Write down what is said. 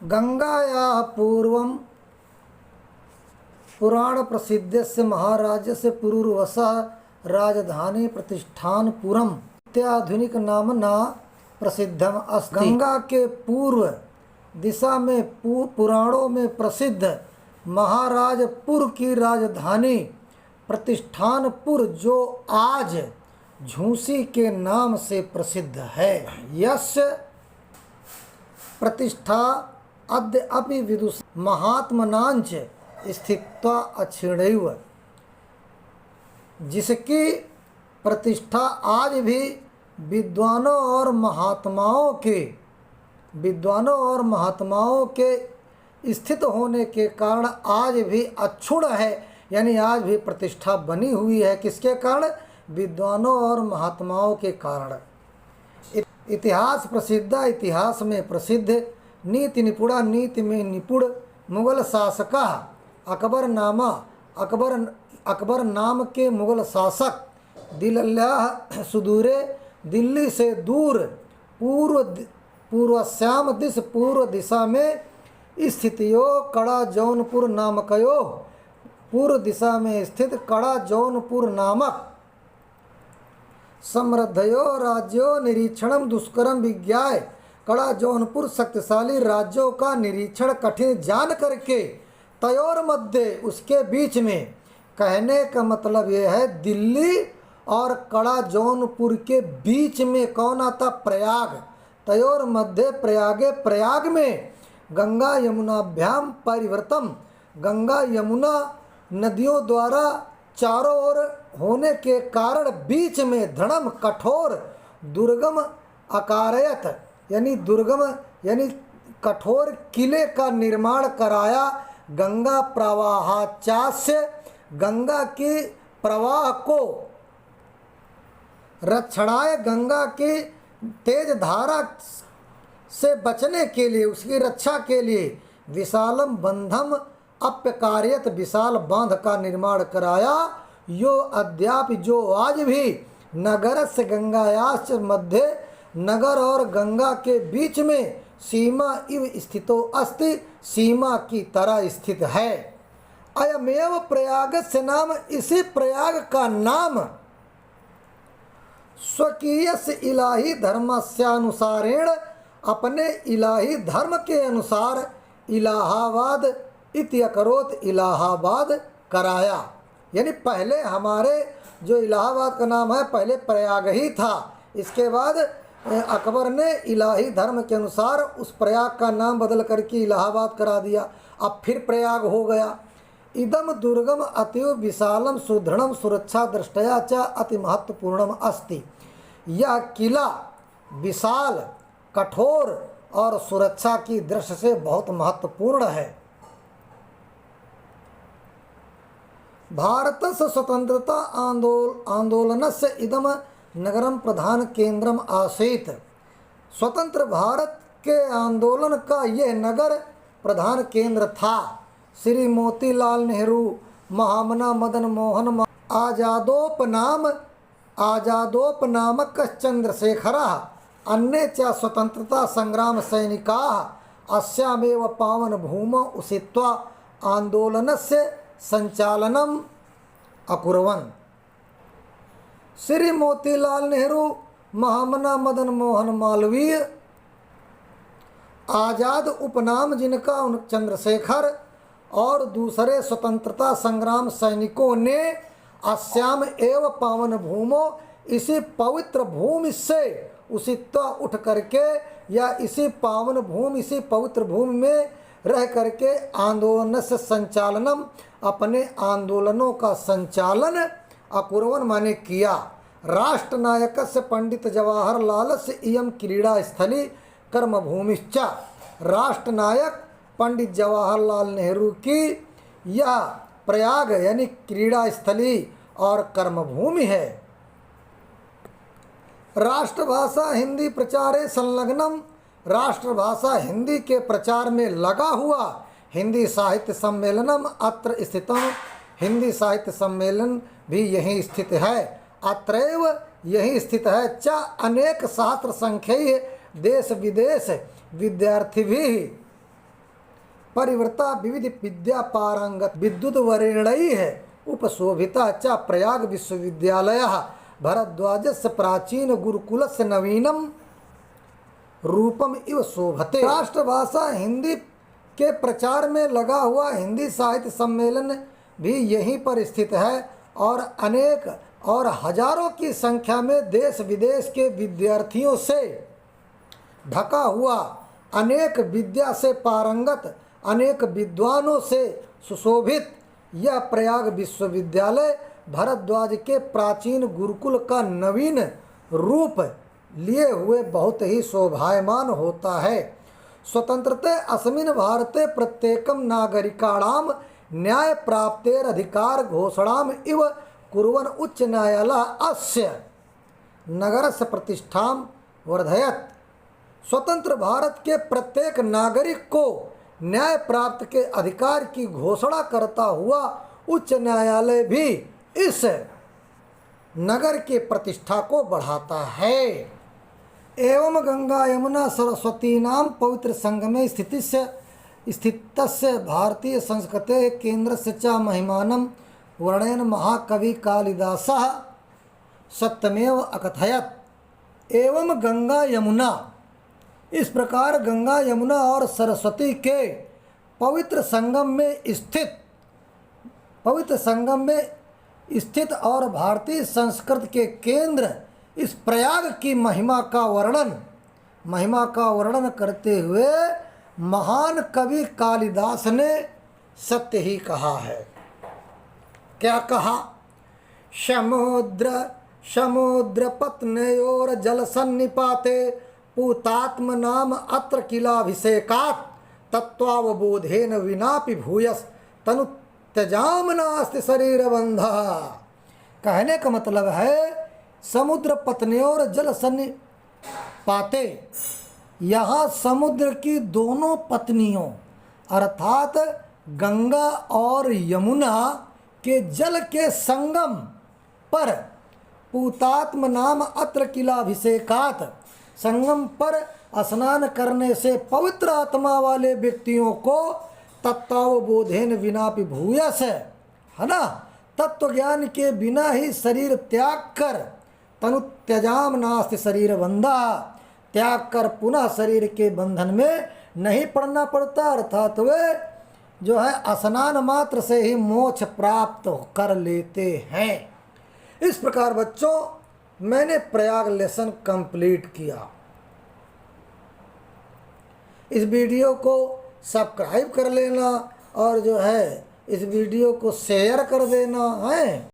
गंगायाः पूर्वं पुराण प्रसिद्धस्य महाराजस्य पुरूरवसः राजधानी प्रतिष्ठानपुरम् इत्याधुनिक नामना प्रसिद्धम अस्ति। गंगा के पूर्व दिशा में पुराणों में प्रसिद्ध महाराजपुर की राजधानी प्रतिष्ठानपुर, जो आज झूसी के नाम से प्रसिद्ध है, यस्य प्रतिष्ठा अद्य अपि विदुष महात्मनांच स्थित्वा अक्षिणैव, जिसकी प्रतिष्ठा आज भी विद्वानों और महात्माओं के स्थित होने के कारण आज भी अक्षुण है, यानी आज भी प्रतिष्ठा बनी हुई है। किसके कारण? विद्वानों और महात्माओं के कारण। इतिहास प्रसिद्ध, इतिहास में प्रसिद्ध, नीति निपुणा, नीति में निपुण मुगल शासक अकबर नाम के मुगल शासक दिल्ल्याह सुदूरे, दिल्ली से दूर पूर्वश्याम दिश, पूर्व दिशा में स्थितियो कड़ा जौनपुर नामकयो, पूर्व दिशा में स्थित कड़ा जौनपुर नामक समृद्धयो राज्यों निरीक्षणम दुष्करम विज्ञाय, कड़ा जौनपुर शक्तिशाली राज्यों का निरीक्षण कठिन जान करके, तयोर मध्य उसके बीच में, कहने का मतलब यह है दिल्ली और कड़ा जौनपुर के बीच में कौन आता? प्रयाग। तयोर मध्य प्रयागे, प्रयाग में गंगा यमुनाभ्याम परिवर्तम, गंगा यमुना नदियों द्वारा चारों ओर होने के कारण बीच में दृढ़ कठोर दुर्गम अकारयत, यानी कठोर किले का निर्माण कराया। गंगा प्रवाहाचास्य, गंगा के प्रवाह को रक्षणाय, गंगा के तेज धारा से बचने के लिए, उसकी रक्षा के लिए विशालम बंधम अप्यकार्यत, विशाल बांध का निर्माण कराया। यो अद्यापि, जो आज भी नगर से गंगायाश्च मध्य, नगर और गंगा के बीच में सीमा इव स्थितो अस्ति, सीमा की तरह स्थित है। अयमेव प्रयाग से नाम, इसी प्रयाग का नाम स्वकीय से इलाही धर्मस्यानुसारेण, अपने इलाही धर्म के अनुसार इलाहाबाद इत्यकरोत, इलाहाबाद कराया। यानी पहले हमारे जो इलाहाबाद का नाम है पहले प्रयाग ही था, इसके बाद अकबर ने इलाही धर्म के अनुसार उस प्रयाग का नाम बदल करके इलाहाबाद करा दिया, अब फिर प्रयाग हो गया। इदम दुर्गम अतीव विशालम सुदृढ़ सुरक्षा दृष्टया च अति महत्वपूर्णम अस्ति, यह किला विशाल, कठोर और सुरक्षा की दृष्टि से बहुत महत्वपूर्ण है। भारत से स्वतंत्रता आंदोलन से इदम नगरम प्रधान केंद्रम आसीत, स्वतंत्र भारत के आंदोलन का यह नगर प्रधान केंद्र था। श्री मोतीलाल नेहरू, महामना मदन मोहन आजादोपनामक चंद्रशेखरः, अन्ये च स्वतंत्रता संग्राम सैनिकाः अस्यामेव पावन भूमौ उषित्वा आंदोलनस्य संचालनम अकुर्वन्। श्री मोतीलाल नेहरू, महामना मदन मोहन मालवीय, आजाद उपनाम जिनका चंद्रशेखर, और दूसरे स्वतंत्रता संग्राम सैनिकों ने अस्याम एव पावन भूमो, इसी पवित्र भूमि से उषित्वा उठ करके, या इसी पावन भूमि, इसी पवित्र भूमि में रह करके आंदोलन से संचालनम, अपने आंदोलनों का संचालन अकुर्वन माने किया। राष्ट्रनायक से पंडित जवाहरलाल से इयम क्रीड़ा स्थली कर्मभूमिश्च, राष्ट्रनायक पंडित जवाहरलाल नेहरू की यह प्रयाग यानी क्रीड़ा स्थली और कर्मभूमि है। राष्ट्रभाषा हिंदी प्रचारे संलग्नम, राष्ट्रभाषा हिंदी के प्रचार में लगा हुआ हिंदी साहित्य सम्मेलनम अत्र स्थितम, हिंदी साहित्य सम्मेलन भी यहीं स्थित है। अत्रैव यहीं स्थित है। च अनेक शास्त्र संख्यय देश विदेश विद्यार्थी भी परिवृता विविध विद्या पारंगत विद्युत वरेण्यैः है उपशोभिता च प्रयाग विश्वविद्यालयः भरद्वाजस्य प्राचीन गुरुकुलस्य नवीनम रूपम इव शोभते। राष्ट्रभाषा हिंदी के प्रचार में लगा हुआ हिंदी साहित्य सम्मेलन भी यहीं पर स्थित है और अनेक और हजारों की संख्या में देश विदेश के विद्यार्थियों से ढका हुआ, अनेक विद्या से पारंगत, अनेक विद्वानों से सुशोभित यह प्रयाग विश्वविद्यालय भरद्वाज के प्राचीन गुरुकुल का नवीन रूप लिए हुए बहुत ही शोभायमान होता है। स्वतंत्रते अस्मिन् भारते प्रत्येकं नागरिकाणां न्याय प्राप्तेर अधिकार घोषणाम इव कुर्वन् उच्च न्यायालय अस्य नगरस्य प्रतिष्ठां वर्धयत्। स्वतंत्र भारत के प्रत्येक नागरिक को न्याय प्राप्त के अधिकार की घोषणा करता हुआ उच्च न्यायालय भी इस नगर के प्रतिष्ठा को बढ़ाता है। एवं गंगा यमुना सरस्वती नाम पवित्र संगमे स्थितस्य भारतीय संस्कृते केंद्रस्य च महिमानं वर्णयन् महाकवि कालिदासः सत्यमेव अकथयत्। एवं गंगा यमुना, इस प्रकार गंगा यमुना और सरस्वती के पवित्र संगम में स्थित और भारतीय संस्कृति के केंद्र इस प्रयाग की महिमा का वर्णन करते हुए महान कवि कालिदास ने सत्य ही कहा है। क्या कहा? समुद्र पत्नयोर जल सन्निपाते पूतात्म नाम अत्र किलाभिषेकात् तत्वावबोधेन विनापि भूयस तनु त्यजाम नास्ति शरीर बंधा। कहने का मतलब है समुद्र पत्नियोर जल सन्निपाते, यहाँ समुद्र की दोनों पत्नियों अर्थात गंगा और यमुना के जल के संगम पर पूतात्म नाम अत्र किलाभिषेकात्, संगम पर स्नान करने से पवित्र आत्मा वाले व्यक्तियों को तत्वावबोधेन विनापि भूयस, है ना, तत्व ज्ञान के बिना ही शरीर त्याग कर तनु त्यजाम नास्ति शरीर बंधा, त्याग कर पुनः शरीर के बंधन में नहीं पड़ना पड़ता, अर्थात वे जो है स्नान मात्र से ही मोक्ष प्राप्त कर लेते हैं। इस प्रकार बच्चों मैंने प्रयाग लेसन कंप्लीट किया। इस वीडियो को सब्सक्राइब कर लेना और जो है इस वीडियो को शेयर कर देना है।